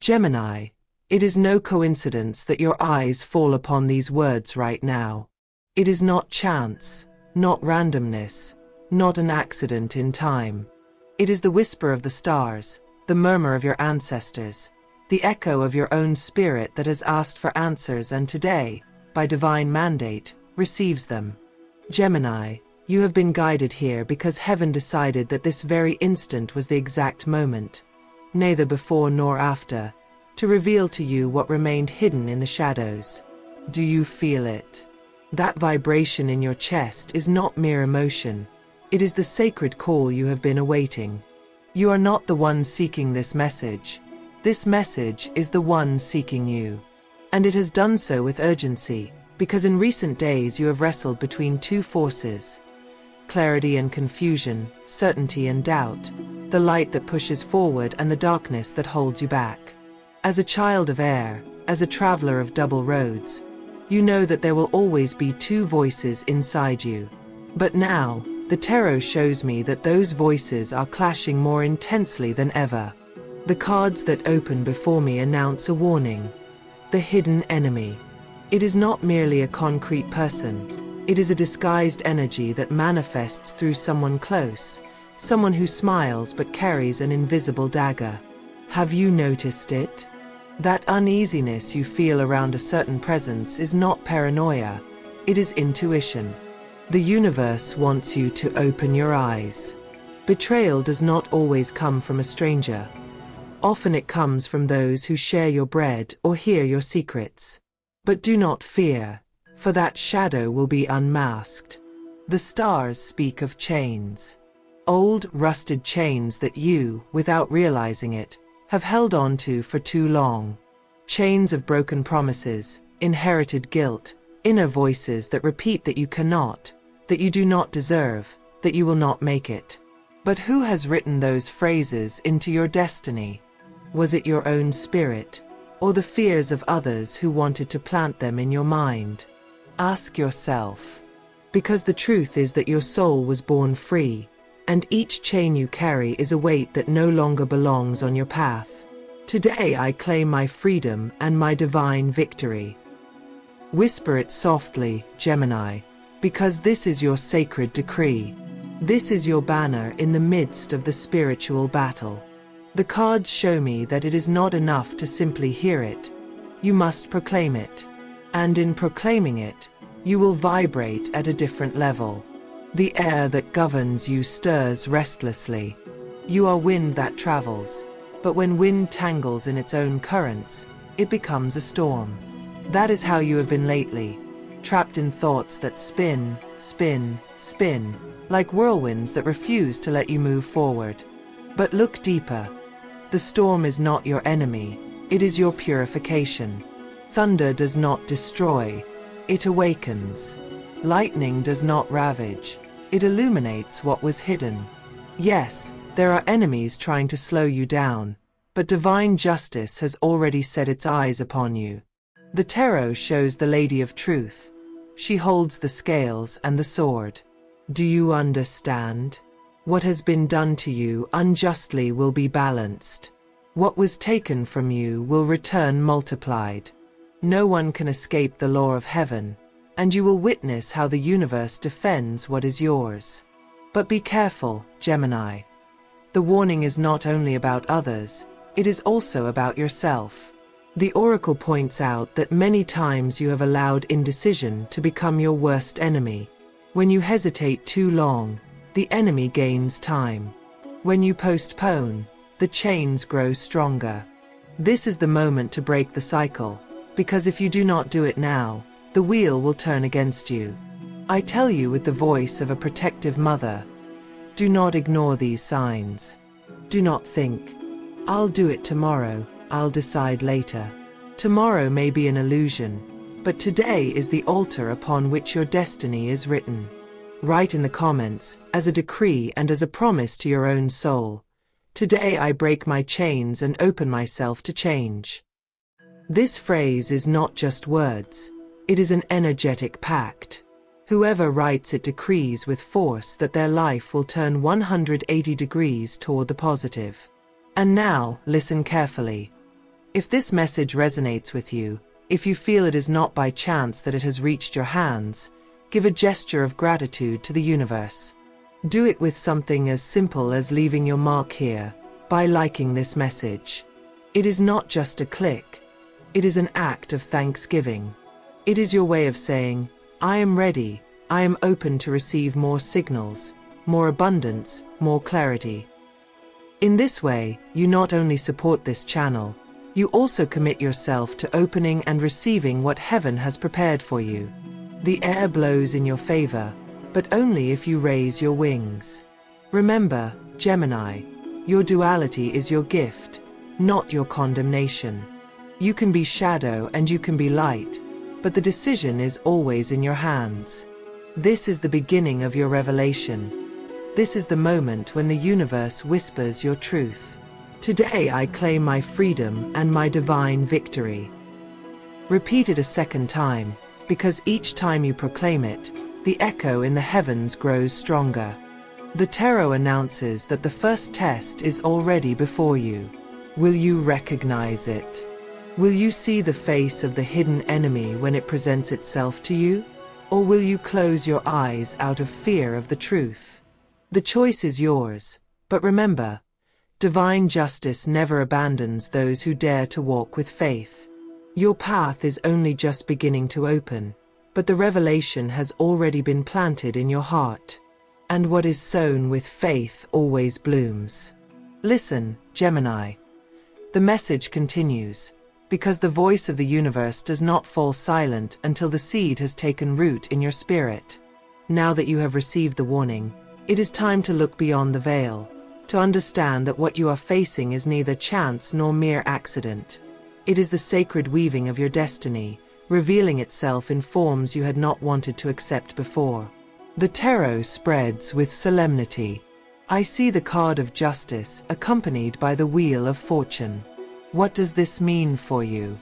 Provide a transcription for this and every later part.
Gemini, it is no coincidence that your eyes fall upon these words right now. It is not chance, not randomness, not an accident in time. It is the whisper of the stars, the murmur of your ancestors, the echo of your own spirit that has asked for answers and today, by divine mandate, receives them. Gemini, you have been guided here because heaven decided that this very instant was the exact moment, neither before nor after, to reveal to you what remained hidden in the shadows. Do you feel it? That vibration in your chest is not mere emotion. It is the sacred call you have been awaiting. You are not the one seeking this message. This message is the one seeking you. And it has done so with urgency, because in recent days you have wrestled between two forces: clarity and confusion, certainty and doubt, the light that pushes forward and the darkness that holds you back. As a child of air, as a traveler of double roads, you know that there will always be two voices inside you. But now, the tarot shows me that those voices are clashing more intensely than ever. The cards that open before me announce a warning. The hidden enemy. It is not merely a concrete person. It is a disguised energy that manifests through someone close, someone who smiles but carries an invisible dagger. Have you noticed it? That uneasiness you feel around a certain presence is not paranoia. It is intuition. The universe wants you to open your eyes. Betrayal does not always come from a stranger. Often it comes from those who share your bread or hear your secrets. But do not fear, for that shadow will be unmasked. The stars speak of chains. Old, rusted chains that you, without realizing it, have held on to for too long. Chains of broken promises, inherited guilt, inner voices that repeat that you cannot, that you do not deserve, that you will not make it. But who has written those phrases into your destiny? Was it your own spirit, or the fears of others who wanted to plant them in your mind? Ask yourself. Because the truth is that your soul was born free, and each chain you carry is a weight that no longer belongs on your path. Today I claim my freedom and my divine victory. Whisper it softly, Gemini, because this is your sacred decree. This is your banner in the midst of the spiritual battle. The cards show me that it is not enough to simply hear it. You must proclaim it. And in proclaiming it, you will vibrate at a different level. The air that governs you stirs restlessly. You are wind that travels, but when wind tangles in its own currents, it becomes a storm. That is how you have been lately, trapped in thoughts that spin, spin, spin, like whirlwinds that refuse to let you move forward. But look deeper. The storm is not your enemy, it is your purification. Thunder does not destroy, it awakens. Lightning does not ravage, it illuminates what was hidden. Yes, there are enemies trying to slow you down, but divine justice has already set its eyes upon you. The tarot shows the Lady of Truth. She holds the scales and the sword. Do you understand? What has been done to you unjustly will be balanced. What was taken from you will return multiplied. No one can escape the law of heaven, and you will witness how the universe defends what is yours. But be careful, Gemini. The warning is not only about others, it is also about yourself. The oracle points out that many times you have allowed indecision to become your worst enemy. When you hesitate too long, the enemy gains time. When you postpone, the chains grow stronger. This is the moment to break the cycle, because if you do not do it now, the wheel will turn against you. I tell you with the voice of a protective mother, do not ignore these signs. Do not think, I'll do it tomorrow, I'll decide later. Tomorrow may be an illusion, but today is the altar upon which your destiny is written. Write in the comments, as a decree and as a promise to your own soul, today I break my chains and open myself to change. This phrase is not just words, it is an energetic pact. Whoever writes it decrees with force that their life will turn 180 degrees toward the positive. And now, listen carefully. If this message resonates with you, if you feel it is not by chance that it has reached your hands, give a gesture of gratitude to the universe. Do it with something as simple as leaving your mark here, by liking this message. It is not just a click. It is an act of thanksgiving. It is your way of saying, I am ready, I am open to receive more signals, more abundance, more clarity. In this way, you not only support this channel, you also commit yourself to opening and receiving what heaven has prepared for you. The air blows in your favor, but only if you raise your wings. Remember, Gemini, your duality is your gift, not your condemnation. You can be shadow and you can be light, but the decision is always in your hands. This is the beginning of your revelation. This is the moment when the universe whispers your truth. Today I claim my freedom and my divine victory. Repeat it a second time, because each time you proclaim it, the echo in the heavens grows stronger. The tarot announces that the first test is already before you. Will you recognize it? Will you see the face of the hidden enemy when it presents itself to you? Or will you close your eyes out of fear of the truth? The choice is yours, but remember, divine justice never abandons those who dare to walk with faith. Your path is only just beginning to open, but the revelation has already been planted in your heart. And what is sown with faith always blooms. Listen, Gemini. The message continues, because the voice of the universe does not fall silent until the seed has taken root in your spirit. Now that you have received the warning, it is time to look beyond the veil, to understand that what you are facing is neither chance nor mere accident. It is the sacred weaving of your destiny, revealing itself in forms you had not wanted to accept before. The tarot spreads with solemnity. I see the card of justice accompanied by the wheel of fortune. What does this mean for you?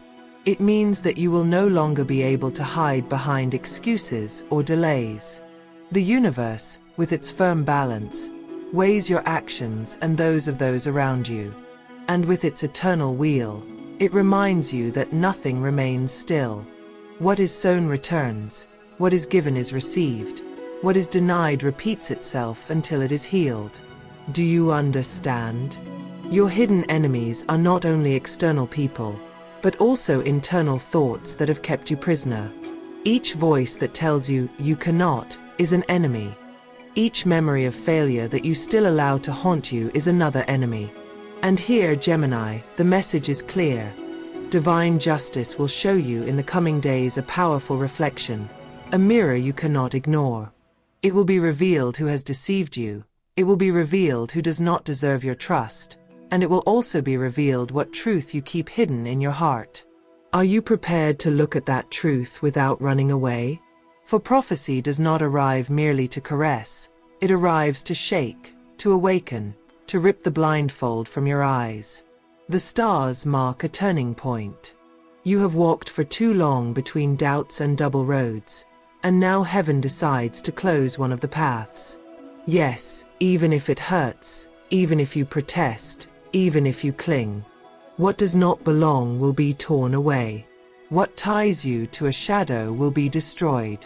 It means that you will no longer be able to hide behind excuses or delays. The universe, with its firm balance, weighs your actions and those of those around you. And with its eternal wheel, it reminds you that nothing remains still. What is sown returns, what is given is received, what is denied repeats itself until it is healed. Do you understand? Your hidden enemies are not only external people, but also internal thoughts that have kept you prisoner. Each voice that tells you you cannot is an enemy. Each memory of failure that you still allow to haunt you is another enemy. And here, Gemini, the message is clear. Divine justice will show you in the coming days a powerful reflection, a mirror you cannot ignore. It will be revealed who has deceived you. It will be revealed who does not deserve your trust. And it will also be revealed what truth you keep hidden in your heart. Are you prepared to look at that truth without running away? For prophecy does not arrive merely to caress. It arrives to shake, to awaken, to rip the blindfold from your eyes. The stars mark a turning point. You have walked for too long between doubts and double roads, and now heaven decides to close one of the paths. Yes, even if it hurts, even if you protest, even if you cling. What does not belong will be torn away. What ties you to a shadow will be destroyed.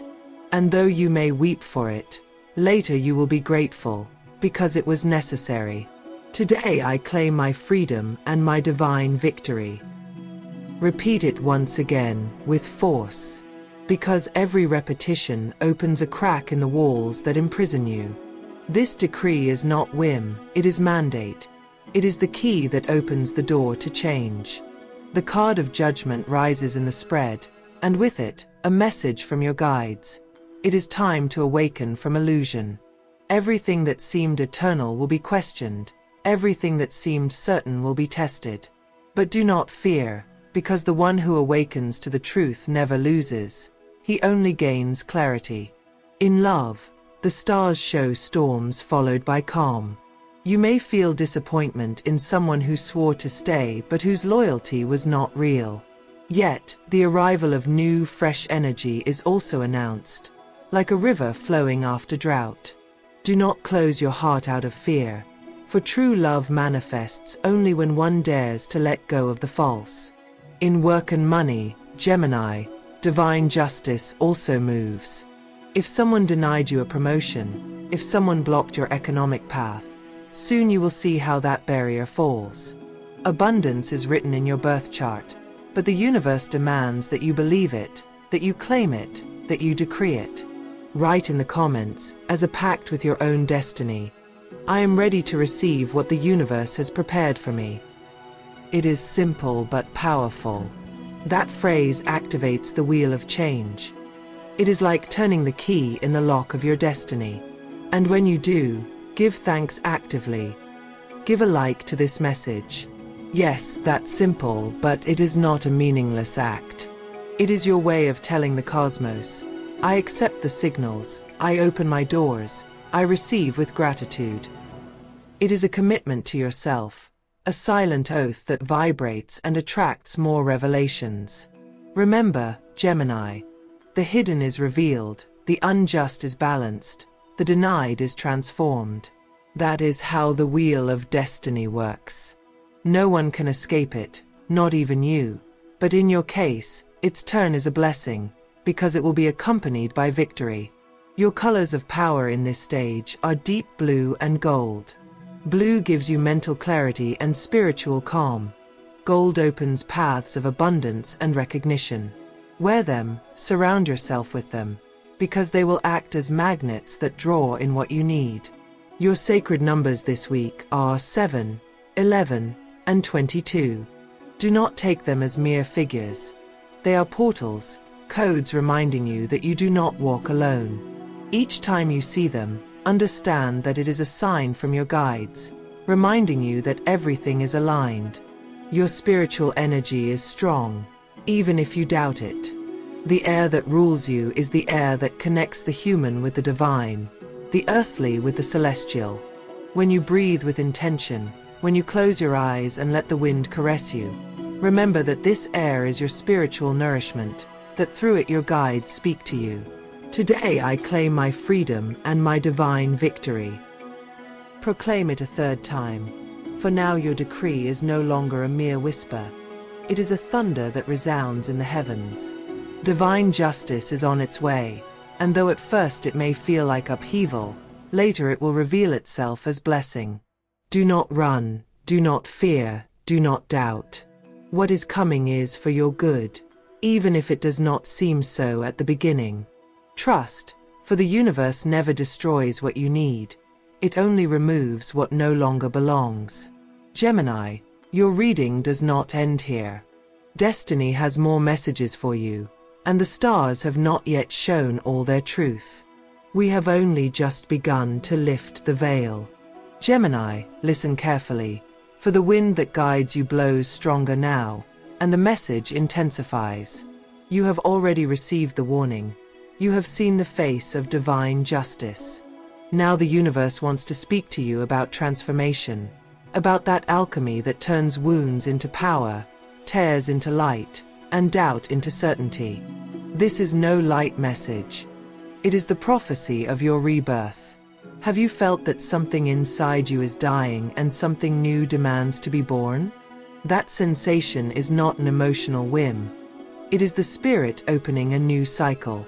And though you may weep for it, later you will be grateful, because it was necessary. Today I claim my freedom and my divine victory. Repeat it once again, with force. Because every repetition opens a crack in the walls that imprison you. This decree is not whim, it is mandate. It is the key that opens the door to change. The card of judgment rises in the spread, and with it, a message from your guides. It is time to awaken from illusion. Everything that seemed eternal will be questioned. Everything that seemed certain will be tested. But do not fear, because the one who awakens to the truth never loses. He only gains clarity. In love, the stars show storms followed by calm. You may feel disappointment in someone who swore to stay but whose loyalty was not real. Yet, the arrival of new, fresh energy is also announced, like a river flowing after drought. Do not close your heart out of fear, for true love manifests only when one dares to let go of the false. In work and money, Gemini, divine justice also moves. If someone denied you a promotion, if someone blocked your economic path, soon you will see how that barrier falls. Abundance is written in your birth chart, but the universe demands that you believe it, that you claim it, that you decree it. Write in the comments, as a pact with your own destiny, I am ready to receive what the universe has prepared for me. It is simple but powerful. That phrase activates the wheel of change. It is like turning the key in the lock of your destiny. And when you do, give thanks actively. Give a like to this message. Yes, that's simple, but it is not a meaningless act. It is your way of telling the cosmos, I accept the signals, I open my doors, I receive with gratitude. It is a commitment to yourself, a silent oath that vibrates and attracts more revelations. Remember, Gemini, the hidden is revealed, the unjust is balanced, the denied is transformed. That is how the wheel of destiny works. No one can escape it, not even you, but in your case, its turn is a blessing, because it will be accompanied by victory. Your colors of power in this stage are deep blue and gold. Blue gives you mental clarity and spiritual calm. Gold opens paths of abundance and recognition. Wear them, surround yourself with them, because they will act as magnets that draw in what you need. Your sacred numbers this week are 7, 11, and 22. Do not take them as mere figures. They are portals, codes reminding you that you do not walk alone. Each time you see them, understand that it is a sign from your guides, reminding you that everything is aligned. Your spiritual energy is strong, even if you doubt it. The air that rules you is the air that connects the human with the divine, the earthly with the celestial. When you breathe with intention, when you close your eyes and let the wind caress you, remember that this air is your spiritual nourishment, that through it your guides speak to you. Today I claim my freedom and my divine victory. Proclaim it a third time, for now your decree is no longer a mere whisper. It is a thunder that resounds in the heavens. Divine justice is on its way, and though at first it may feel like upheaval, later it will reveal itself as blessing. Do not run, do not fear, do not doubt. What is coming is for your good, even if it does not seem so at the beginning. Trust, for the universe never destroys what you need. It only removes what no longer belongs. Gemini, your reading does not end here. Destiny has more messages for you, and the stars have not yet shown all their truth. We have only just begun to lift the veil. Gemini, listen carefully, for the wind that guides you blows stronger now, and the message intensifies. You have already received the warning. You have seen the face of divine justice. Now the universe wants to speak to you about transformation, about that alchemy that turns wounds into power, tears into light, and doubt into certainty. This is no light message. It is the prophecy of your rebirth. Have you felt that something inside you is dying and something new demands to be born? That sensation is not an emotional whim. It is the spirit opening a new cycle.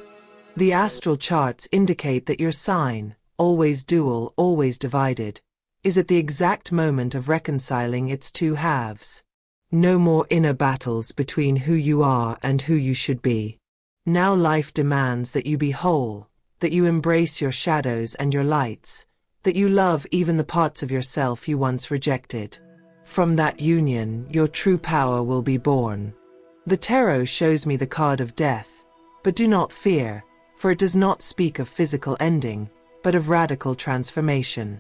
The astral charts indicate that your sign, always dual, always divided, is at the exact moment of reconciling its two halves. No more inner battles between who you are and who you should be. Now life demands that you be whole, that you embrace your shadows and your lights, that you love even the parts of yourself you once rejected. From that union, your true power will be born. The tarot shows me the card of death, but do not fear, for it does not speak of physical ending, but of radical transformation.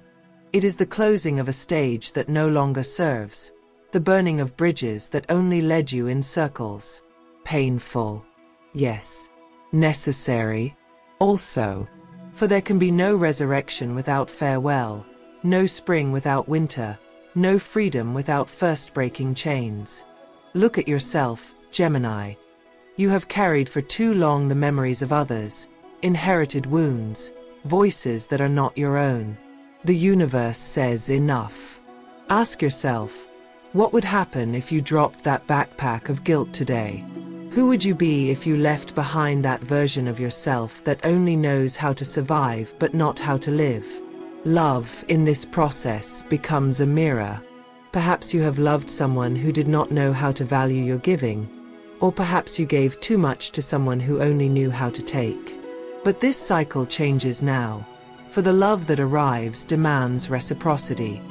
It is the closing of a stage that no longer serves, the burning of bridges that only led you in circles. Painful. Yes. Necessary. Also. For there can be no resurrection without farewell, no spring without winter, no freedom without first breaking chains. Look at yourself, Gemini. You have carried for too long the memories of others, inherited wounds, voices that are not your own. The universe says enough. Ask yourself, What would happen if you dropped that backpack of guilt today? Who would you be if you left behind that version of yourself that only knows how to survive but not how to live? Love, in this process, becomes a mirror. Perhaps you have loved someone who did not know how to value your giving, or perhaps you gave too much to someone who only knew how to take. But this cycle changes now, for the love that arrives demands reciprocity.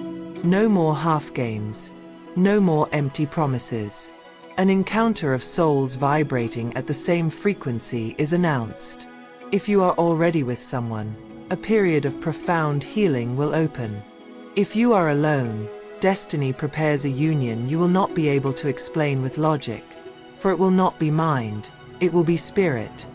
No more half games, no more empty promises. An encounter of souls vibrating at the same frequency is announced. If you are already with someone, a period of profound healing will open. If you are alone, destiny prepares a union you will not be able to explain with logic, for it will not be mind, it will be spirit.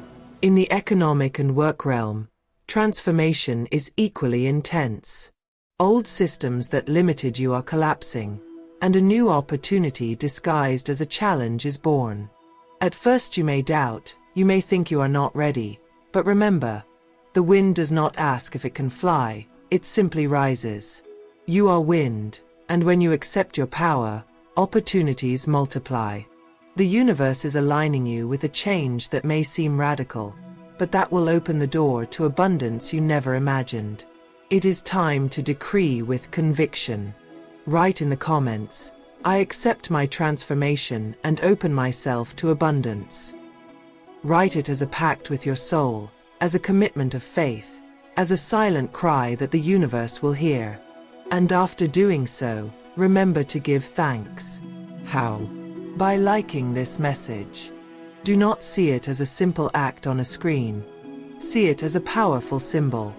In the economic and work realm, transformation is equally intense. Old systems that limited you are collapsing, and a new opportunity disguised as a challenge is born. At first you may doubt, you may think you are not ready, but remember, the wind does not ask if it can fly, it simply rises. You are wind, and when you accept your power, opportunities multiply. The universe is aligning you with a change that may seem radical, but that will open the door to abundance you never imagined. It is time to decree with conviction. Write in the comments, I accept my transformation and open myself to abundance. Write it as a pact with your soul, as a commitment of faith, as a silent cry that the universe will hear. And after doing so, remember to give thanks. How? By liking this message. Do not see it as a simple act on a screen. See it as a powerful symbol.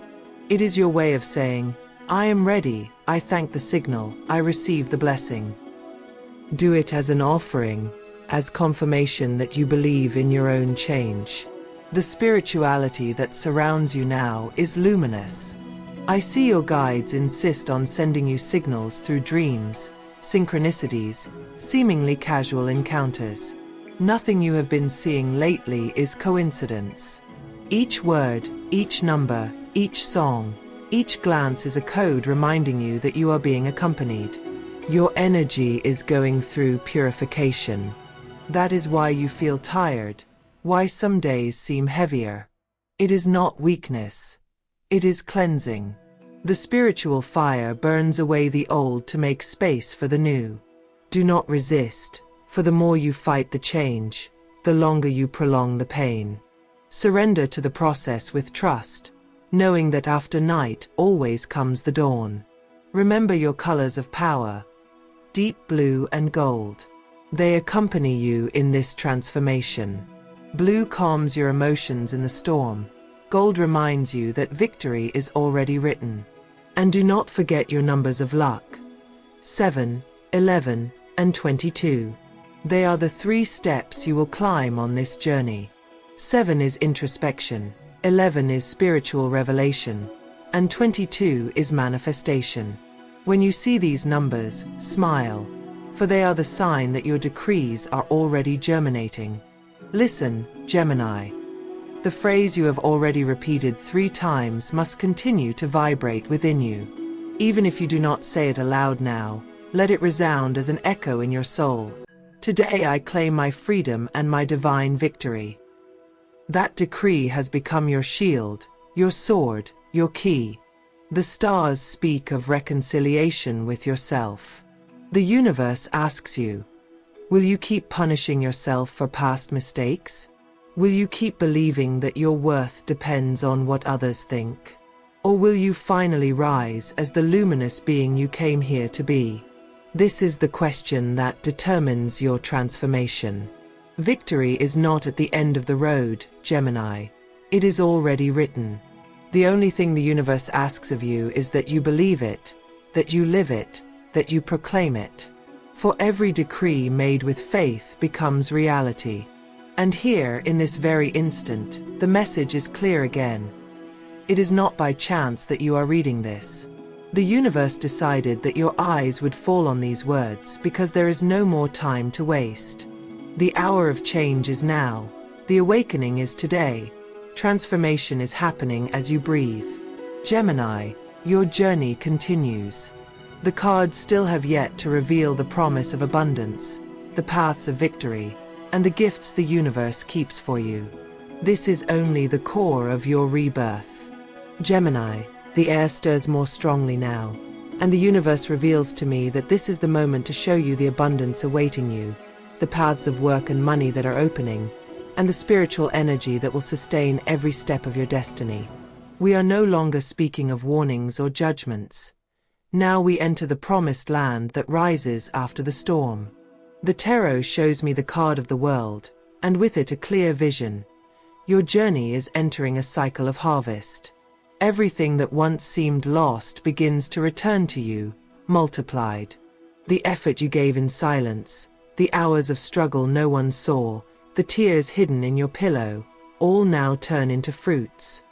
It is your way of saying, I am ready, I thank the signal, I receive the blessing. Do it as an offering, as confirmation that you believe in your own change. The spirituality that surrounds you now is luminous. I see your guides insist on sending you signals through dreams, synchronicities, seemingly casual encounters. Nothing you have been seeing lately is coincidence. Each word, each number, each song, each glance is a code reminding you that you are being accompanied. Your energy is going through purification. That is why you feel tired, why some days seem heavier. It is not weakness. It is cleansing. The spiritual fire burns away the old to make space for the new. Do not resist, for the more you fight the change, the longer you prolong the pain. Surrender to the process with trust, knowing that after night always comes the dawn. Remember your colors of power, deep blue and gold. They accompany you in this transformation. Blue calms your emotions in the storm. Gold reminds you that victory is already written. And do not forget your numbers of luck. 7, 11, and 22. They are the 3 steps you will climb on this journey. 7 is introspection, 11 is spiritual revelation, and 22 is manifestation. When you see these numbers, smile, for they are the sign that your decrees are already germinating. Listen, Gemini. The phrase you have already repeated 3 times must continue to vibrate within you. Even if you do not say it aloud now, let it resound as an echo in your soul. Today I claim my freedom and my divine victory. That decree has become your shield, your sword, your key. The stars speak of reconciliation with yourself. The universe asks you, will you keep punishing yourself for past mistakes? Will you keep believing that your worth depends on what others think? Or will you finally rise as the luminous being you came here to be? This is the question that determines your transformation. Victory is not at the end of the road, Gemini. It is already written. The only thing the universe asks of you is that you believe it, that you live it, that you proclaim it. For every decree made with faith becomes reality. And here, in this very instant, the message is clear again. It is not by chance that you are reading this. The universe decided that your eyes would fall on these words because there is no more time to waste. The hour of change is now. The awakening is today. Transformation is happening as you breathe. Gemini, your journey continues. The cards still have yet to reveal the promise of abundance, the paths of victory, and the gifts the universe keeps for you. This is only the core of your rebirth. Gemini, the air stirs more strongly now, and the universe reveals to me that this is the moment to show you the abundance awaiting you, the paths of work and money that are opening, and the spiritual energy that will sustain every step of your destiny. We are no longer speaking of warnings or judgments. Now we enter the promised land that rises after the storm. The tarot shows me the card of the world, and with it a clear vision. Your journey is entering a cycle of harvest. Everything that once seemed lost begins to return to you, multiplied. The effort you gave in silence, the hours of struggle no one saw, the tears hidden in your pillow, all now turn into fruits.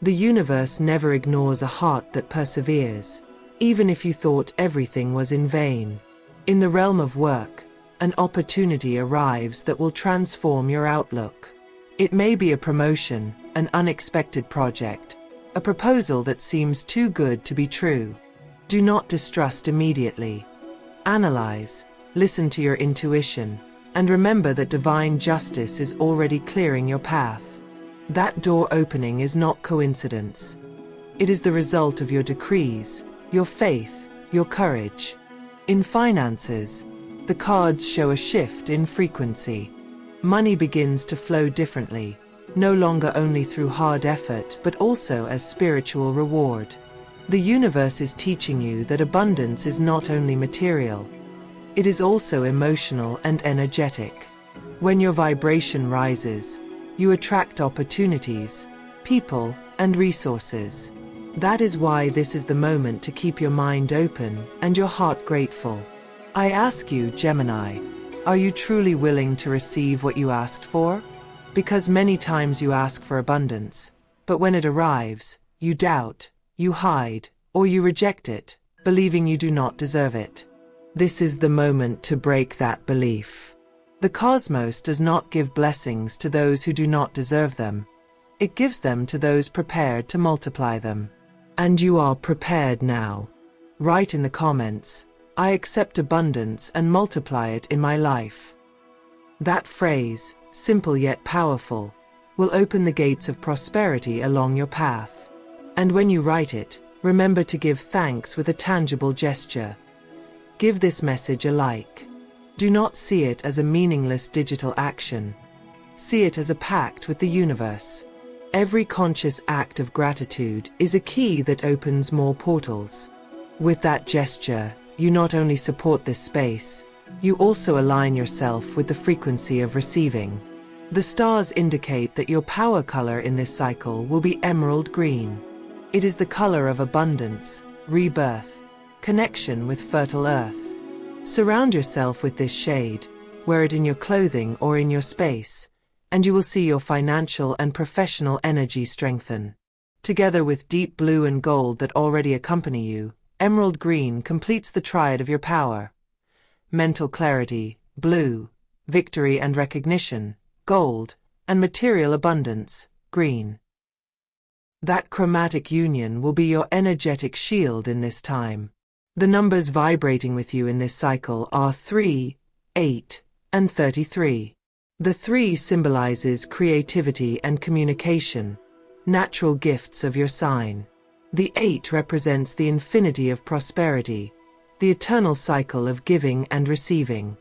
The universe never ignores a heart that perseveres, even if you thought everything was in vain. In the realm of work, an opportunity arrives that will transform your outlook. It may be a promotion, an unexpected project, a proposal that seems too good to be true. Do not distrust immediately. Analyze, listen to your intuition, and remember that divine justice is already clearing your path. That door opening is not coincidence. It is the result of your decrees, your faith, your courage. In finances, the cards show a shift in frequency. Money begins to flow differently, no longer only through hard effort but also as spiritual reward. The universe is teaching you that abundance is not only material, it is also emotional and energetic. When your vibration rises, you attract opportunities, people, and resources. That is why this is the moment to keep your mind open and your heart grateful. I ask you, Gemini, are you truly willing to receive what you asked for? Because many times you ask for abundance, but when it arrives, you doubt, you hide, or you reject it, believing you do not deserve it. This is the moment to break that belief. The cosmos does not give blessings to those who do not deserve them. It gives them to those prepared to multiply them. And you are prepared now. Write in the comments, I accept abundance and multiply it in my life. That phrase, simple yet powerful, will open the gates of prosperity along your path. And when you write it, remember to give thanks with a tangible gesture. Give this message a like. Do not see it as a meaningless digital action. See it as a pact with the universe. Every conscious act of gratitude is a key that opens more portals. With that gesture, you not only support this space, you also align yourself with the frequency of receiving. The stars indicate that your power color in this cycle will be emerald green. It is the color of abundance, rebirth, connection with fertile earth. Surround yourself with this shade, wear it in your clothing or in your space, and you will see your financial and professional energy strengthen. Together with deep blue and gold that already accompany you, emerald green completes the triad of your power. Mental clarity, blue, victory and recognition, gold, and material abundance, green. That chromatic union will be your energetic shield in this time. The numbers vibrating with you in this cycle are 3, 8, and 33. The 3 symbolizes creativity and communication, natural gifts of your sign. The 8 represents the infinity of prosperity, the eternal cycle of giving and receiving.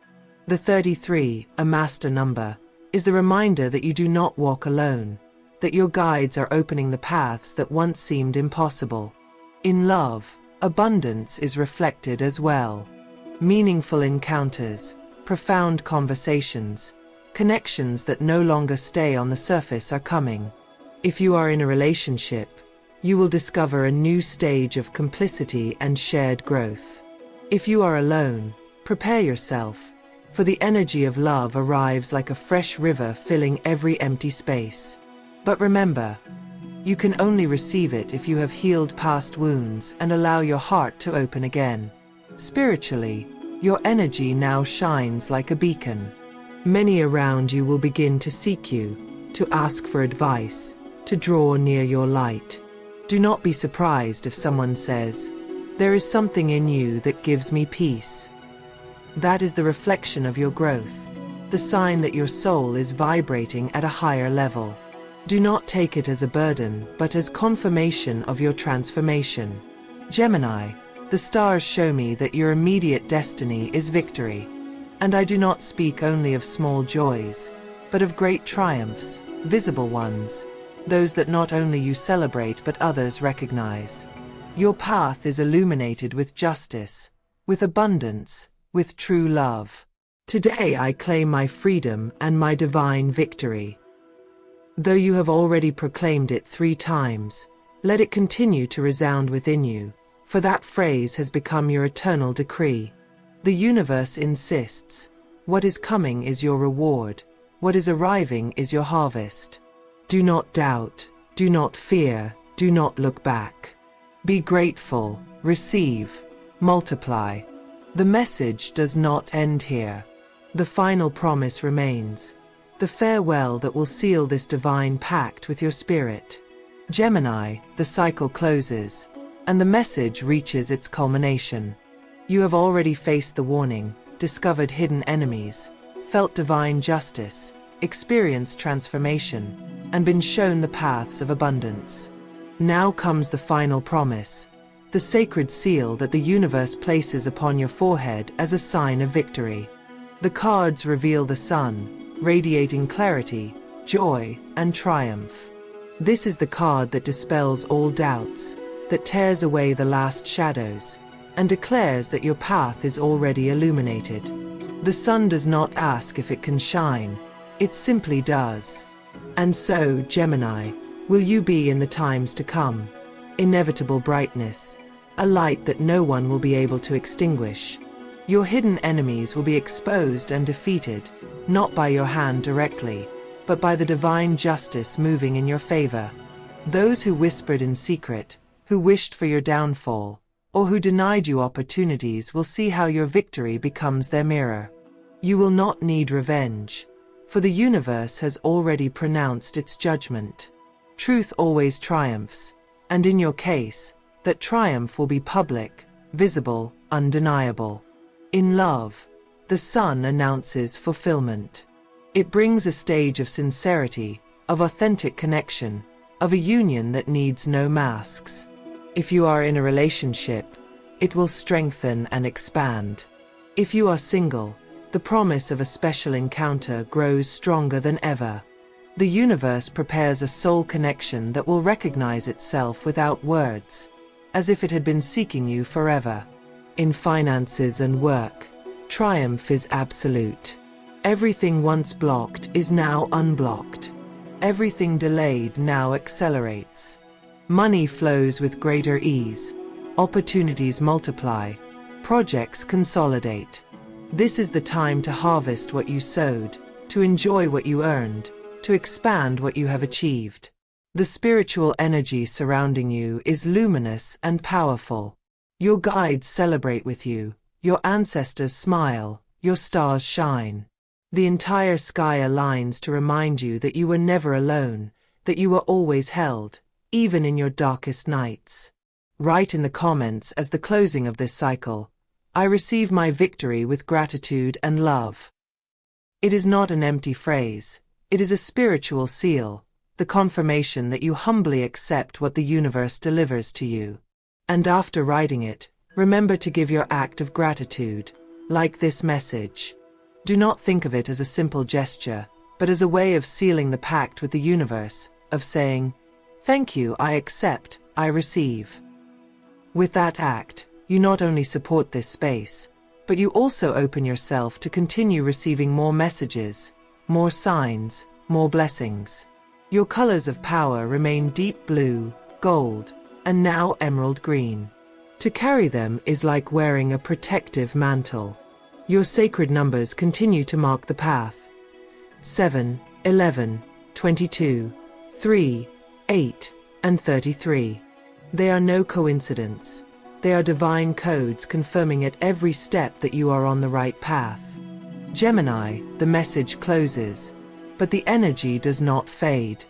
The 33, a master number, is the reminder that you do not walk alone, that your guides are opening the paths that once seemed impossible. In love, abundance is reflected as well. Meaningful encounters, profound conversations, connections that no longer stay on the surface are coming. If you are in a relationship, you will discover a new stage of complicity and shared growth. If you are alone, prepare yourself, for the energy of love arrives like a fresh river filling every empty space. But remember, you can only receive it if you have healed past wounds and allow your heart to open again. Spiritually, your energy now shines like a beacon. Many around you will begin to seek you, to ask for advice, to draw near your light. Do not be surprised if someone says, There is something in you that gives me peace. That is the reflection of your growth, the sign that your soul is vibrating at a higher level. Do not take it as a burden, but as confirmation of your transformation. Gemini, the stars show me that your immediate destiny is victory. And I do not speak only of small joys, but of great triumphs, visible ones, those that not only you celebrate but others recognize. Your path is illuminated with justice, with abundance, with true love. Today I claim my freedom and my divine victory. Though you have already proclaimed it 3 times, let it continue to resound within you, for that phrase has become your eternal decree. The universe insists, what is coming is your reward, what is arriving is your harvest. Do not doubt, do not fear, do not look back. Be grateful, receive, multiply. The message does not end here. The final promise remains, the farewell that will seal this divine pact with your spirit. Gemini, the cycle closes, and the message reaches its culmination. You have already faced the warning, discovered hidden enemies, felt divine justice, experienced transformation, and been shown the paths of abundance. Now comes the final promise, the sacred seal that the universe places upon your forehead as a sign of victory. The cards reveal the sun, radiating clarity, joy, and triumph. This is the card that dispels all doubts, that tears away the last shadows, and declares that your path is already illuminated. The sun does not ask if it can shine, it simply does. And so, Gemini, will you be in the times to come. Inevitable brightness, a light that no one will be able to extinguish. Your hidden enemies will be exposed and defeated, not by your hand directly, but by the divine justice moving in your favor. Those who whispered in secret, who wished for your downfall, or who denied you opportunities will see how your victory becomes their mirror. You will not need revenge, for the universe has already pronounced its judgment. Truth always triumphs, and in your case, that triumph will be public, visible, undeniable. In love, the sun announces fulfillment. It brings a stage of sincerity, of authentic connection, of a union that needs no masks. If you are in a relationship, it will strengthen and expand. If you are single, the promise of a special encounter grows stronger than ever. The universe prepares a soul connection that will recognize itself without words, as if it had been seeking you forever. In finances and work, triumph is absolute. Everything once blocked is now unblocked. Everything delayed now accelerates. Money flows with greater ease. Opportunities multiply. Projects consolidate. This is the time to harvest what you sowed, to enjoy what you earned, to expand what you have achieved. The spiritual energy surrounding you is luminous and powerful. Your guides celebrate with you, your ancestors smile, your stars shine. The entire sky aligns to remind you that you were never alone, that you were always held, even in your darkest nights. Write in the comments as the closing of this cycle, I receive my victory with gratitude and love. It is not an empty phrase, it is a spiritual seal, the confirmation that you humbly accept what the universe delivers to you. And after writing it, remember to give your act of gratitude, like this message. Do not think of it as a simple gesture, but as a way of sealing the pact with the universe, of saying, thank you, I accept, I receive. With that act, you not only support this space, but you also open yourself to continue receiving more messages, more signs, more blessings. Your colors of power remain deep blue, gold, and now emerald green. To carry them is like wearing a protective mantle. Your sacred numbers continue to mark the path. 7, 11, 22, 3, 8, and 33. They are no coincidence. They are divine codes confirming at every step that you are on the right path. Gemini, the message closes, but the energy does not fade.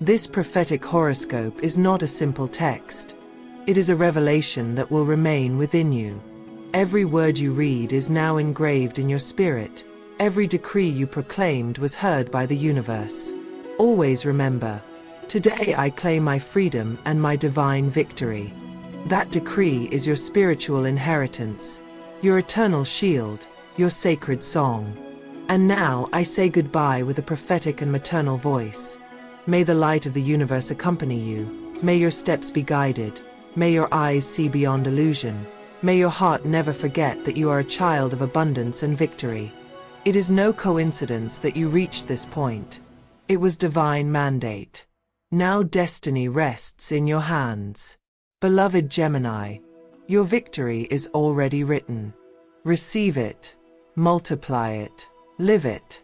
This prophetic horoscope is not a simple text. It is a revelation that will remain within you. Every word you read is now engraved in your spirit. Every decree you proclaimed was heard by the universe. Always remember, today I claim my freedom and my divine victory. That decree is your spiritual inheritance, your eternal shield, your sacred song. And now I say goodbye with a prophetic and maternal voice. May the light of the universe accompany you. May your steps be guided. May your eyes see beyond illusion. May your heart never forget that you are a child of abundance and victory. It is no coincidence that you reached this point. It was divine mandate. Now destiny rests in your hands. Beloved Gemini, your victory is already written. Receive it, multiply it, live it.